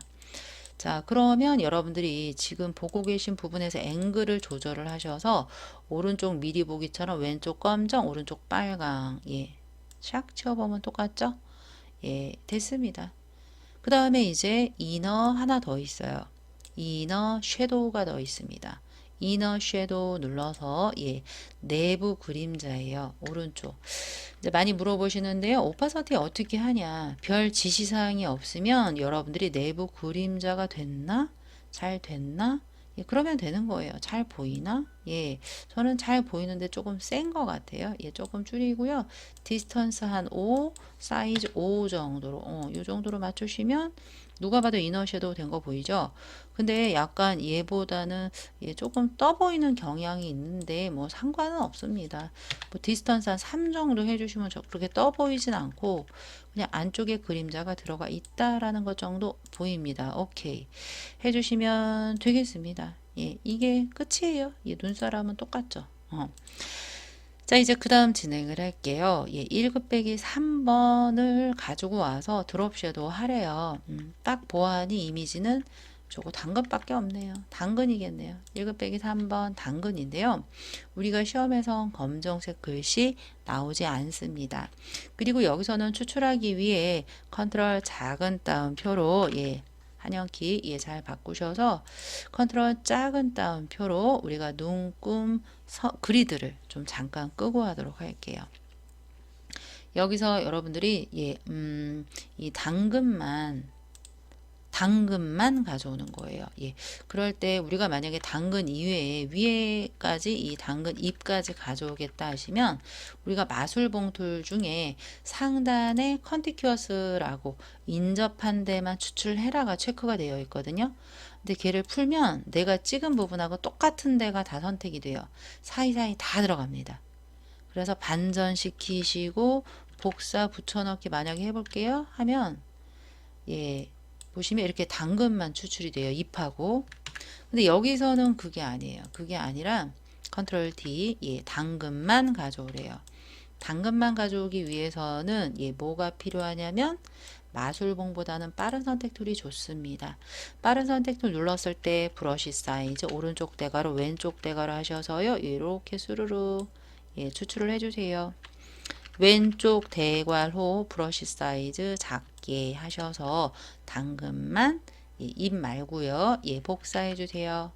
자, 그러면 여러분들이 지금 보고 계신 부분에서 앵글을 조절을 하셔서 오른쪽 미리 보기처럼 왼쪽 검정, 오른쪽 빨강. 예. 샥 치워보면 똑같죠? 예, 됐습니다. 그 다음에 이제 이너 하나 더 있어요. 이너 섀도우가 더 있습니다. 이너 섀도우 눌러서 예, 내부 그림자예요. 오른쪽. 이제 많이 물어보시는데요. 오파서티 어떻게 하냐? 별 지시사항이 없으면 여러분들이 내부 그림자가 됐나? 잘 됐나? 예, 그러면 되는 거예요. 잘 보이나? 예, 저는 잘 보이는데 조금 센 것 같아요. 예, 조금 줄이고요. 디스턴스 한 5, 사이즈 5 정도로, 이 정도로 맞추시면 누가 봐도 이너 섀도우 된 거 보이죠? 근데 약간 얘보다는 예, 조금 떠 보이는 경향이 있는데 뭐 상관은 없습니다. 뭐 디스턴스 한 3 정도 해주시면 그렇게 떠 보이진 않고 그냥 안쪽에 그림자가 들어가 있다라는 것 정도 보입니다. 오케이. 해주시면 되겠습니다. 예, 이게 끝이에요. 예, 눈사람은 똑같죠. 자, 이제 그 다음 진행을 할게요. 예, 1급 빼기 3번을 가지고 와서 드롭 섀도우 하래요. 딱 보아하니 이미지는 저거 당근밖에 없네요. 당근이겠네요. 1급 빼기 3번 당근인데요. 우리가 시험에선 검정색 글씨 나오지 않습니다. 그리고 여기서는 추출하기 위해 컨트롤 작은 따옴표로 예, 한영키 예, 잘 바꾸셔서 컨트롤 작은 따옴표로 우리가 눈금 그리드를 좀 잠깐 끄고 하도록 할게요. 여기서 여러분들이 예, 이 당근만 가져오는 거예요. 예. 그럴 때 우리가 만약에 당근 이외에 위에까지 이 당근 잎까지 가져오겠다 하시면 우리가 마술 봉툴 중에 상단에 컨티큐어스라고 인접한 데만 추출해라가 체크가 되어 있거든요. 근데 걔를 풀면 내가 찍은 부분하고 똑같은 데가 다 선택이 돼요. 사이사이 다 들어갑니다. 그래서 반전시키시고 복사 붙여넣기 만약에 해볼게요 하면 예 보시면 이렇게 당근만 추출이 돼요. 잎하고. 근데 여기서는 그게 아니에요. 그게 아니라 컨트롤 D 예, 당근만 가져오래요. 당근만 가져오기 위해서는 예, 뭐가 필요하냐면 마술봉보다는 빠른 선택 툴이 좋습니다. 빠른 선택 툴 눌렀을 때 브러쉬 사이즈 오른쪽 대괄호 왼쪽 대괄호 하셔서요. 이렇게 수르르 예, 추출을 해주세요. 왼쪽 대괄호 브러쉬 사이즈 작게 하셔서 당근만 예, 입 말고요. 예, 복사해 주세요.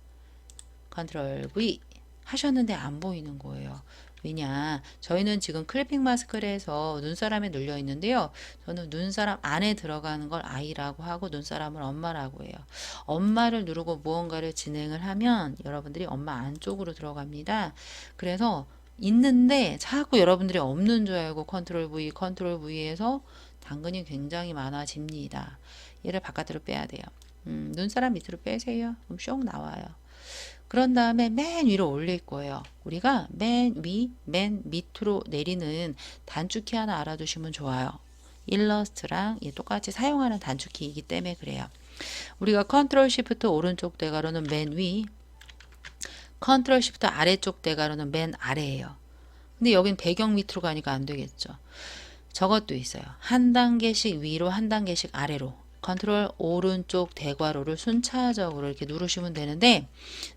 컨트롤 V 하셨는데 안 보이는 거예요. 왜냐? 저희는 지금 클리핑 마스크를 해서 눈사람에 눌려 있는데요. 저는 눈사람 안에 들어가는 걸 아이라고 하고 눈사람을 엄마라고 해요. 엄마를 누르고 무언가를 진행을 하면 여러분들이 엄마 안쪽으로 들어갑니다. 그래서 있는데 자꾸 여러분들이 없는 줄 알고 컨트롤 V에서 당근이 굉장히 많아집니다. 얘를 바깥으로 빼야 돼요. 눈사람 밑으로 빼세요. 그럼 쇽 나와요. 그런 다음에 맨 위로 올릴 거예요. 우리가 맨 밑으로 내리는 단축키 하나 알아두시면 좋아요. 일러스트랑 똑같이 사용하는 단축키이기 때문에 그래요. 우리가 컨트롤 시프트 오른쪽 대괄호는 맨 위, 컨트롤 시프트 아래쪽 대괄호는 맨 아래예요. 근데 여긴 배경 밑으로 가니까 안 되겠죠. 저것도 있어요. 한 단계씩 위로 한 단계씩 아래로 컨트롤 오른쪽 대괄호를 순차적으로 이렇게 누르시면 되는데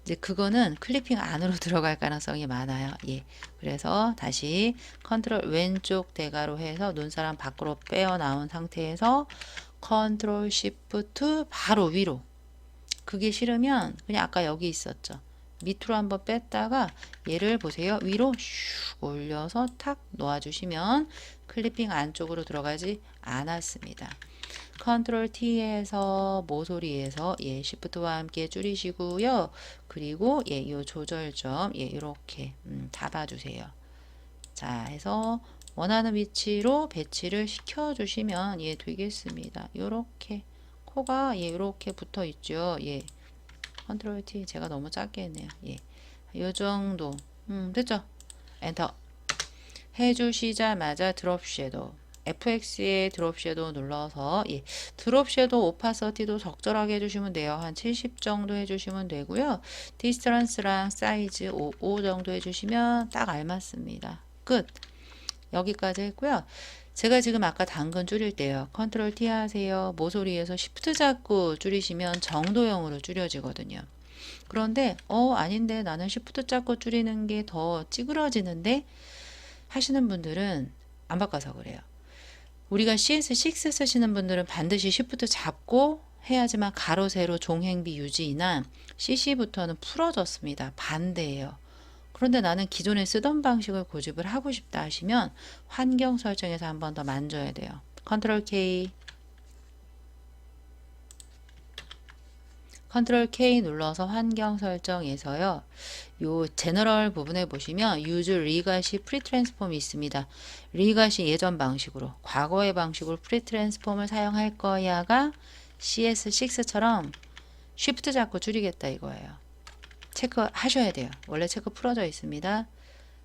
이제 그거는 클리핑 안으로 들어갈 가능성이 많아요. 예. 그래서 다시 컨트롤 왼쪽 대괄호 해서 눈사람 밖으로 빼어 나온 상태에서 컨트롤 시프트 바로 위로 그게 싫으면 그냥 아까 여기 있었죠. 밑으로 한번 뺐다가 얘를 보세요. 위로 슉 올려서 탁 놓아주시면 클리핑 안쪽으로 들어가지 않았습니다. 컨트롤 T에서 모서리에서 예, Shift와 함께 줄이시고요. 그리고 예, 요 조절점 예, 이렇게 잡아주세요. 자, 해서 원하는 위치로 배치를 시켜주시면 예, 되겠습니다. 요렇게 코가 예, 요렇게 붙어 있죠. 예, 컨트롤 T 제가 너무 작게 했네요. 예, 요 정도 됐죠? 엔터 해주시자마자 드롭 섀도우 FX에 드롭 섀도우 눌러서 예, 드롭 섀도우 오파서티도 적절하게 해주시면 돼요. 한 70 정도 해주시면 되고요. 디스턴스랑 사이즈 5 정도 해주시면 딱 알맞습니다. 끝. 여기까지 했고요. 제가 지금 아까 당근 줄일 때요. 컨트롤 T 하세요. 모서리에서 Shift 잡고 줄이시면 정도형으로 줄여지거든요. 그런데 아닌데 나는 Shift 잡고 줄이는 게 더 찌그러지는데 하시는 분들은 안 바꿔서 그래요. 우리가 CS6 쓰시는 분들은 반드시 Shift 잡고 해야지만 가로 세로 종행비 유지나 CC부터는 풀어졌습니다. 반대예요. 그런데 나는 기존에 쓰던 방식을 고집을 하고 싶다 하시면 환경 설정에서 한 번 더 만져야 돼요. 컨트롤 K 컨트롤 K 눌러서 환경 설정에서요. 요 제너럴 부분에 보시면 use 리가시 프리 트랜스폼이 있습니다. 리가시 예전 방식으로 과거의 방식으로 프리 트랜스폼을 사용할 거야가 CS6처럼 쉬프트 잡고 줄이겠다 이거예요. 체크하셔야 돼요. 원래 체크 풀어져 있습니다.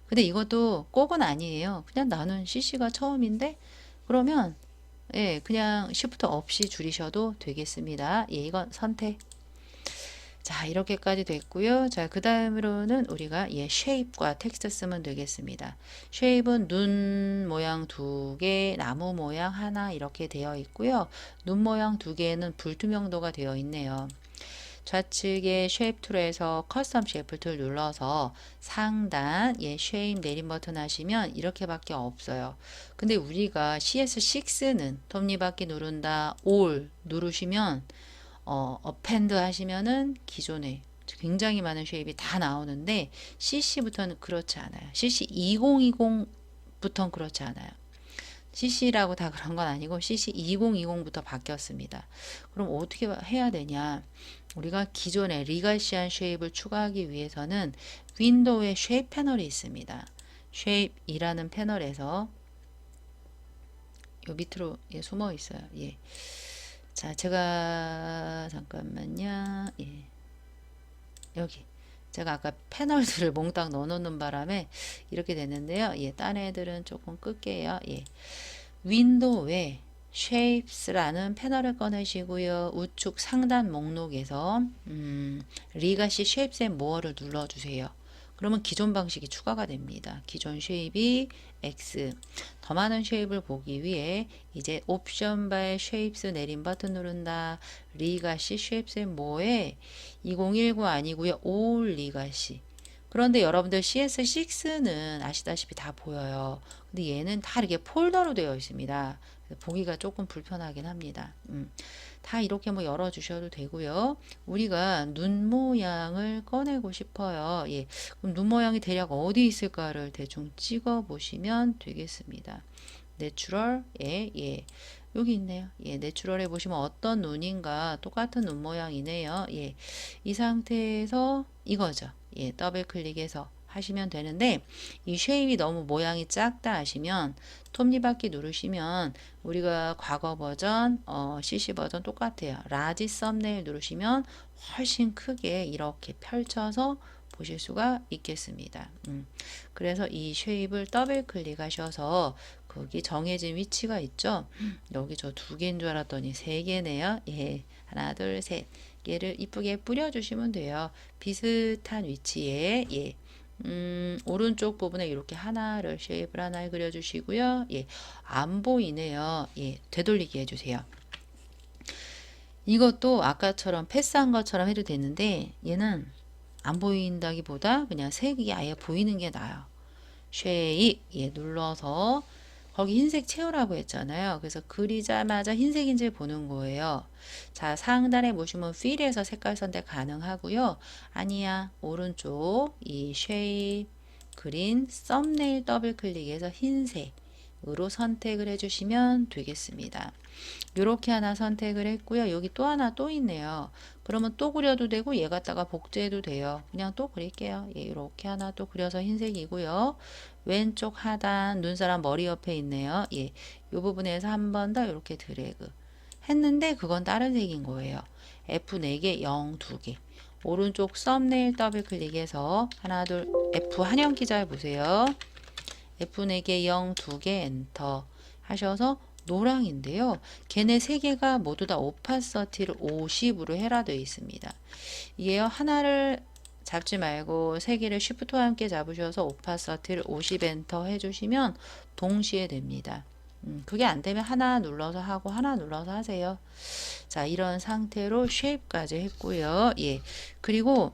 근데 이것도 꼭은 아니에요. 그냥 나는 CC가 처음인데 그러면 예, 그냥 쉬프트 없이 줄이셔도 되겠습니다. 예, 이건 선택. 자, 이렇게까지 됐고요. 자, 그 다음으로는 우리가 예, 쉐입과 텍스트 쓰면 되겠습니다. 쉐입은 눈 모양 2개, 나무 모양 하나 이렇게 되어 있고요. 눈 모양 2개는 불투명도가 되어 있네요. 좌측에 쉐입 툴에서 커스텀 쉐입 툴 눌러서 상단 예, 쉐입 내림 버튼 하시면 이렇게밖에 없어요. 근데 우리가 CS6는 톱니바퀴 누른다, 올 누르시면 어펜드 하시면은 기존에 굉장히 많은 쉐입이 다 나오는데 CC부터는 그렇지 않아요. CC 2020부터는 그렇지 않아요. CC라고 다 그런 건 아니고 CC 2020부터 바뀌었습니다. 그럼 어떻게 해야 되냐? 우리가 기존에 리가시한 쉐입을 추가하기 위해서는 윈도우에 쉐입 패널이 있습니다. 쉐입이라는 패널에서 요 밑으로 예, 숨어 있어요. 예. 자, 제가 잠깐만요. 예. 여기 제가 아까 패널들을 몽땅 넣어놓는 바람에 이렇게 됐는데요. 예, 딴 애들은 조금 끌게요. 예. 윈도우에 Shapes라는 패널을 꺼내시고요. 우측 상단 목록에서 리가시 Shapes and More를 눌러주세요. 그러면 기존 방식이 추가가 됩니다. 기존 쉐입이 X. 더 많은 쉐입을 보기 위해 이제 옵션 바에 쉐입스 내림 버튼 누른다. 리가시 쉐입스 앤 모어에 2019 아니고요. 올 리가시. 그런데 여러분들 CS6는 아시다시피 다 보여요. 근데 얘는 다 이렇게 폴더로 되어 있습니다. 보기가 조금 불편하긴 합니다. 다 이렇게 뭐 열어주셔도 되고요. 우리가 눈 모양을 꺼내고 싶어요. 예. 그럼 눈 모양이 대략 어디 있을까를 대충 찍어 보시면 되겠습니다. 내추럴, 예. 여기 있네요. 예, 내추럴에 보시면 어떤 눈인가 똑같은 눈 모양이네요. 예. 이 상태에서 이거죠. 예, 더블 클릭해서 하시면 되는데 이 쉐입이 너무 모양이 작다 하시면 톱니바퀴 누르시면 우리가 과거 버전, CC 버전 똑같아요. 라지 썸네일 누르시면 훨씬 크게 이렇게 펼쳐서 보실 수가 있겠습니다. 그래서 이 쉐입을 더블 클릭하셔서 거기 정해진 위치가 있죠. 여기 저 2개인 줄 알았더니 3개네요. 예, 하나, 둘, 셋. 얘를 이쁘게 뿌려주시면 돼요. 비슷한 위치에 예. 오른쪽 부분에 이렇게 하나를 쉐입을 하나 그려주시고요. 예, 안 보이네요. 예, 되돌리기 해주세요. 이것도 아까처럼 패스한 것처럼 해도 되는데 얘는 안 보인다기보다 그냥 색이 아예 보이는 게 나아요. 쉐입 예, 눌러서 거기 흰색 채우라고 했잖아요. 그래서 그리자마자 흰색인지 보는 거예요. 자, 상단에 보시면 필에서 색깔 선택 가능하고요. 아니야, 오른쪽 이 쉐입 그린 썸네일 더블 클릭해서 흰색으로 선택을 해주시면 되겠습니다. 이렇게 하나 선택을 했고요. 여기 또 하나 또 있네요. 그러면 또 그려도 되고 얘 갖다가 복제해도 돼요. 그냥 또 그릴게요. 예, 이렇게 하나 또 그려서 흰색이고요. 왼쪽 하단 눈사람 머리 옆에 있네요. 예, 이 부분에서 한 번 더 이렇게 드래그 했는데 그건 다른 색인 거예요. F 4개, 0 2개. 오른쪽 썸네일 더블 클릭해서 하나 둘 F 한영키 잘 보세요. F 4개, 0 2개 엔터 하셔서 노랑인데요. 걔네 세 개가 모두 다 오파서티를 50으로 해라 되어 있습니다. 이게요. 하나를 잡지 말고 세 개를 쉬프트와 함께 잡으셔서 오파서티를 50 엔터 해주시면 동시에 됩니다. 그게 안 되면 하나 눌러서 하고 하나 눌러서 하세요. 자, 이런 상태로 쉐입까지 했고요. 예. 그리고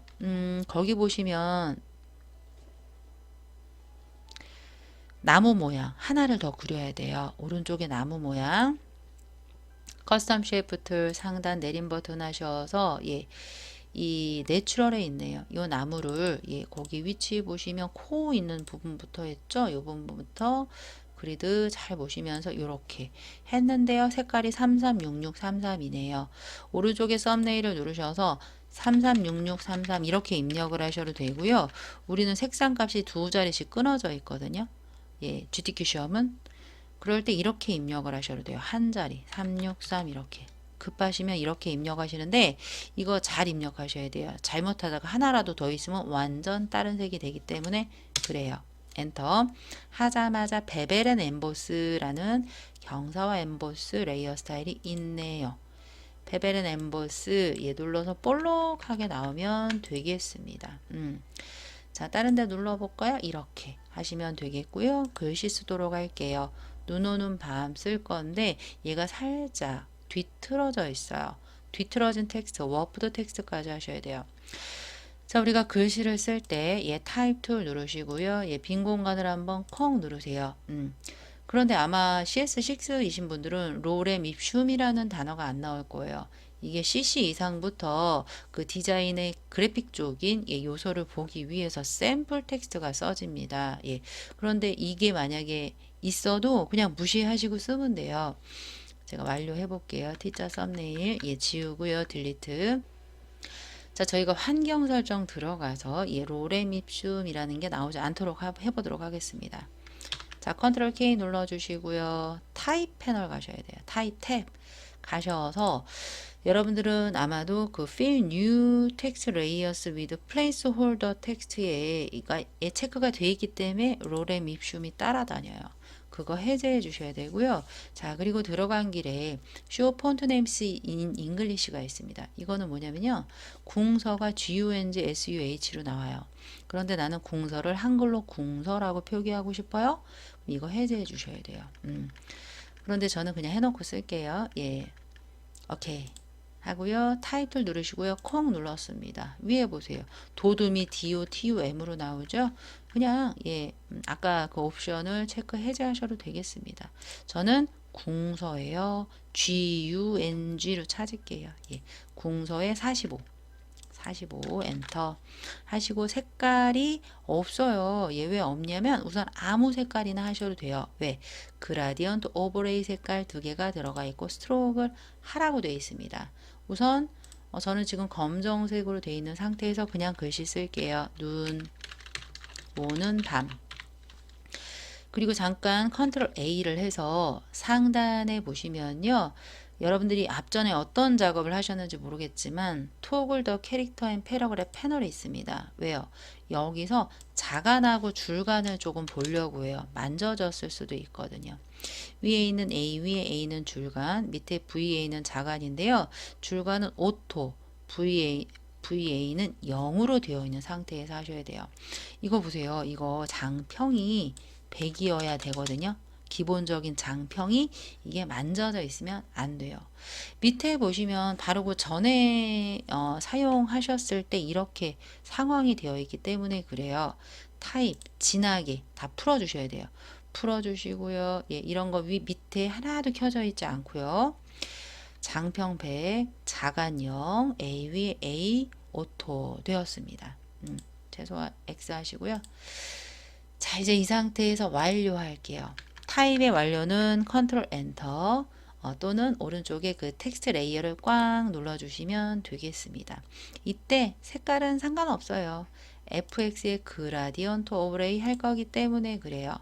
거기 보시면 나무 모양 하나를 더 그려야 돼요. 오른쪽에 나무 모양 커스텀 쉐이프 툴 상단 내림 버튼 하셔서 예, 이 내추럴에 있네요. 이 나무를 예, 거기 위치 보시면 코 있는 부분부터 했죠. 이 부분부터 그리드 잘 보시면서 이렇게 했는데요. 색깔이 336633이네요. 오른쪽에 썸네일을 누르셔서 336633 이렇게 입력을 하셔도 되고요. 우리는 색상 값이 두 자리씩 끊어져 있거든요. 예, GTQ 시험은 그럴 때 이렇게 입력을 하셔도 돼요. 한 자리 363 이렇게 급하시면 이렇게 입력하시는데 이거 잘 입력하셔야 돼요. 잘못하다가 하나라도 더 있으면 완전 다른 색이 되기 때문에 그래요. 엔터 하자마자 베벨 앤 엠보스라는 경사와 엠보스 레이어 스타일이 있네요. 베벨 앤 엠보스 얘 눌러서 볼록하게 나오면 되겠습니다. 자, 다른 데 눌러볼까요? 이렇게 하시면 되겠고요. 글씨 쓰도록 할게요. 눈 오는 밤 쓸 건데 얘가 살짝 뒤틀어져 있어요. 뒤틀어진 텍스트, 워프드 텍스트까지 하셔야 돼요. 자, 우리가 글씨를 쓸 때 얘 타입 툴 누르시고요. 얘 빈 공간을 한번 콩 누르세요. 그런데 아마 CS6이신 분들은 로렘 입슘이라는 단어가 안 나올 거예요. 이게 CC 이상부터 그 디자인의 그래픽 쪽인 예, 요소를 보기 위해서 샘플 텍스트가 써집니다. 예. 그런데 이게 만약에 있어도 그냥 무시하시고 쓰면 돼요. 제가 완료해 볼게요. T자 썸네일 예, 지우고요. 딜리트. 자, 저희가 환경 설정 들어가서 예, 로렘 입슘이라는 게 나오지 않도록 해보도록 하겠습니다. 자, 컨트롤 K 눌러주시고요. 타입 패널 가셔야 돼요. 타입 탭 가셔서 여러분들은 아마도 그 Fill New Text Layers with Placeholder Text에 체크가 되어 있기 때문에 로렘 입슘이 따라다녀요. 그거 해제해 주셔야 되고요. 자, 그리고 들어간 길에 Show Font Names in English가 있습니다. 이거는 뭐냐면요. 궁서가 GUNG SUH로 나와요. 그런데 나는 궁서를 한글로 궁서라고 표기하고 싶어요. 이거 해제해 주셔야 돼요. 그런데 저는 그냥 해놓고 쓸게요. 예, 오케이 하고요. 타이틀 누르시고요. 콩 눌렀습니다. 위에 보세요. 도둠이 DOTUM으로 나오죠. 그냥 예, 아까 그 옵션을 체크 해제하셔도 되겠습니다. 저는 궁서예요. GUNG로 찾을게요. 예, 궁서에 45 엔터 하시고 색깔이 없어요. 얘 왜 없냐면 우선 아무 색깔이나 하셔도 돼요. 왜? 그라디언트 오버레이 색깔 두 개가 들어가 있고 스트로크를 하라고 되어 있습니다. 우선 저는 지금 검정색으로 되어 있는 상태에서 그냥 글씨 쓸게요. 눈 오는 밤. 그리고 잠깐 컨트롤 A를 해서 상단에 보시면요. 여러분들이 앞전에 어떤 작업을 하셨는지 모르겠지만 토글 더 캐릭터 앤 패러그래프 패널이 있습니다. 왜요? 여기서 자간하고 줄간을 조금 보려고 해요. 만져졌을 수도 있거든요. 위에 있는 A, 위에 A는 줄간, 밑에 VA는 자간인데요. 줄간은 오토, VA는 0으로 되어 있는 상태에서 하셔야 돼요. 이거 보세요. 이거 장평이 100이어야 되거든요. 기본적인 장평이 이게 만져져 있으면 안 돼요. 밑에 보시면 바르고 전에 사용하셨을 때 이렇게 상황이 되어 있기 때문에 그래요. 타입 진하게 다 풀어주셔야 돼요. 풀어주시고요. 예, 이런 거 밑에 하나도 켜져 있지 않고요. 장평백, 자간형, A 위 A 오토 되었습니다. 최소한 X 하시고요. 자, 이제 이 상태에서 완료할게요. 타입의 완료는 컨트롤 엔터 또는 오른쪽에 그 텍스트 레이어를 꽉 눌러주시면 되겠습니다. 이때 색깔은 상관없어요. fx의 그라디언트 오브레이 할 거기 때문에 그래요.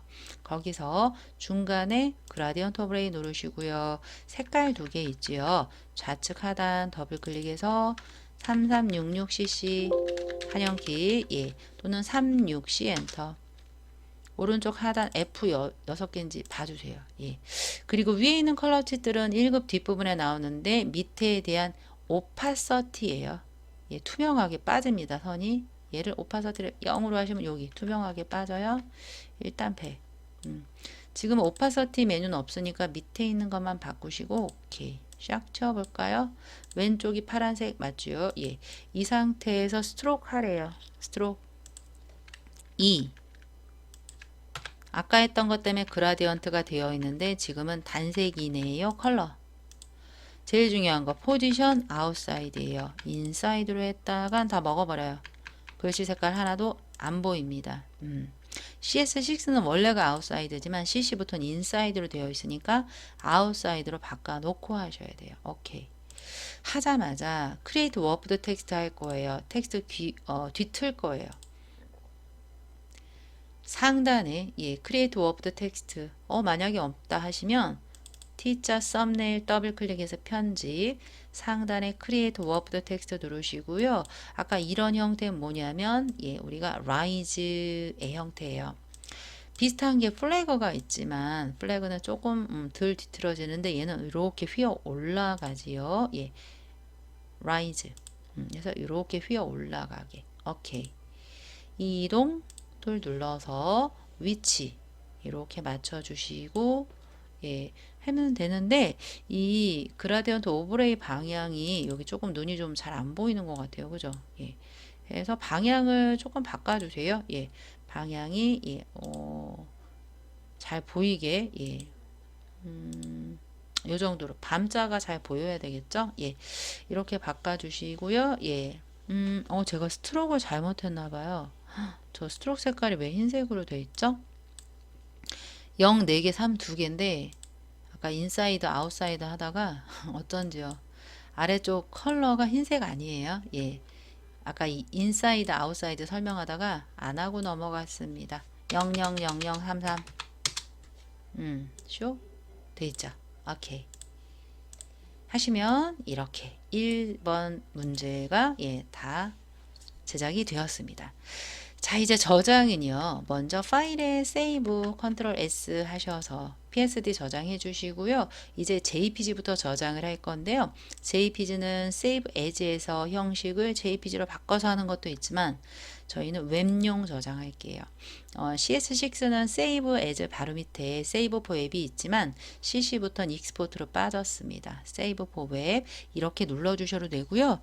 거기서 중간에 그라디언트 오브레이 누르시고요. 색깔 두 개 있지요. 좌측 하단 더블 클릭해서 3366cc 한영키 또는 364 엔터. 오른쪽 하단 F 6개인지 봐주세요. 예. 그리고 위에 있는 컬러 칩들은 1급 뒷부분에 나오는데 밑에 대한 오파서티예요. 예, 투명하게 빠집니다. 선이. 얘를 오파서티를 0으로 하시면 여기 투명하게 빠져요. 일단 100. 지금 오파서티 메뉴는 없으니까 밑에 있는 것만 바꾸시고 오케이. 샥 쳐볼까요? 왼쪽이 파란색 맞죠? 예. 이 상태에서 스트로크 하래요. 스트로크 2. 아까 했던 것 때문에 그라디언트가 되어 있는데 지금은 단색이네요. 컬러. 제일 중요한 거 포지션 아웃사이드예요. 인사이드로 했다간 다 먹어버려요. 글씨 색깔 하나도 안 보입니다. CS6는 원래가 아웃사이드지만 CC부터는 인사이드로 되어 있으니까 아웃사이드로 바꿔놓고 하셔야 돼요. 오케이. 하자마자 크리에이트 워프드 텍스트 할 거예요. 텍스트 뒤틀 거예요. 상단에 크리에이트 워프드 텍스트 만약에 없다 하시면 T자 썸네일 더블 클릭해서 편집 상단에 크리에이트 워프드 텍스트 누르시고요. 아까 이런 형태는 뭐냐면 우리가 라이즈의 형태예요. 비슷한 게 플래그가 있지만 플래그는 조금 덜 뒤틀어지는데 얘는 이렇게 휘어 올라가지요. 라이즈. 그래서 이렇게 휘어 올라가게. 오케이. 이동 툴 눌러서 위치 이렇게 맞춰 주시고 하면 되는데 이 그라디언트 오브레이 방향이 여기 조금 눈이 좀 잘 안 보이는 것 같아요. 그죠? 그래서 방향을 조금 바꿔 주세요. 방향이 잘 보이게 요 정도로 밤자가 잘 보여야 되겠죠? 이렇게 바꿔 주시고요. 제가 스트로크를 잘못했나 봐요. 저 스트로크 색깔이 왜 흰색으로 돼 있죠? 0 4개, 3 2개인데 아까 인사이드, 아웃사이드 하다가 어쩐지요. 아래쪽 컬러가 흰색 아니에요. 아까 이 인사이드, 아웃사이드 설명하다가 안 하고 넘어갔습니다. 000033 쇼? 돼 있죠? 오케이. 하시면 이렇게 1번 문제가 다 제작이 되었습니다. 자, 이제 저장은요. 먼저 파일에 세이브 컨트롤 S 하셔서 PSD 저장해 주시고요. 이제 JPG부터 저장을 할 건데요. JPG는 Save As에서 형식을 JPG로 바꿔서 하는 것도 있지만 저희는 웹용 저장할게요. CS6는 Save As 바로 밑에 Save for Web이 있지만 CC부터는 Export로 빠졌습니다. Save for Web 이렇게 눌러주셔도 되고요.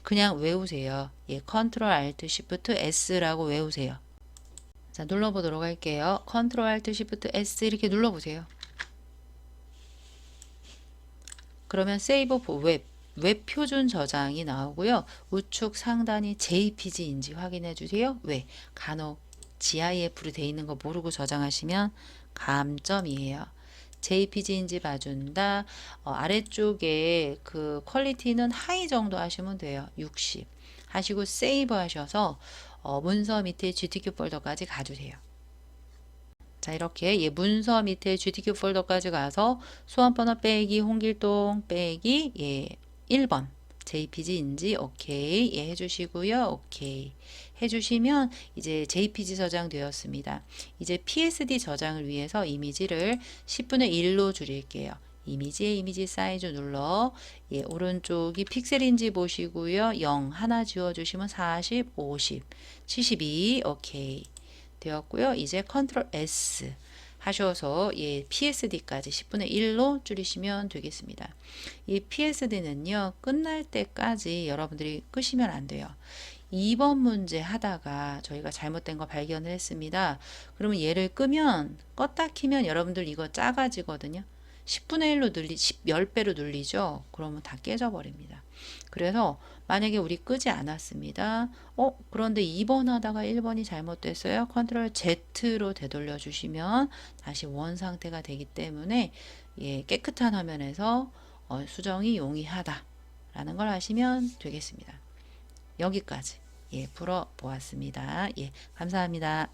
그냥 외우세요. 컨트롤 알트 시프트 S라고 외우세요. 자, 눌러보도록 할게요. 컨트롤 알트 시프트 S 이렇게 눌러보세요. 그러면 세이브 웹 표준 저장이 나오고요. 우측 상단이 JPG인지 확인해 주세요. 왜? 간혹 GIF로 돼 있는 거 모르고 저장하시면 감점이에요. JPG인지 봐준다. 아래쪽에 그 퀄리티는 하이 정도 하시면 돼요. 60 하시고 세이브 하셔서 문서 밑에 GTK 폴더까지 가주세요. 자, 이렇게 문서 밑에 GTK 폴더까지 가서 수험번호 빼기 홍길동 빼기 1번 JPG인지 오케이 해주시고요. 오케이 해주시면 이제 JPG 저장되었습니다. 이제 PSD 저장을 위해서 이미지를 10분의 1로 줄일게요. 이미지에 이미지 사이즈 눌러 오른쪽이 픽셀인지 보시고요. 0 하나 지워주시면 40, 50, 72 오케이 되었고요. 이제 컨트롤 S 하셔서 PSD까지 10분의 1로 줄이시면 되겠습니다. 이 PSD는요. 끝날 때까지 여러분들이 끄시면 안 돼요. 2번 문제 하다가 저희가 잘못된 거 발견을 했습니다. 그러면 얘를 끄면 껐다 키면 여러분들 이거 작아지거든요. 10분의 1로 10배로 눌리죠. 그러면 다 깨져버립니다. 그래서 만약에 우리 끄지 않았습니다. 그런데 2번 하다가 1번이 잘못됐어요. 컨트롤 Z로 되돌려 주시면 다시 원 상태가 되기 때문에 예, 깨끗한 화면에서 수정이 용이하다 라는 걸 아시면 되겠습니다. 여기까지 예, 풀어 보았습니다. 예, 감사합니다.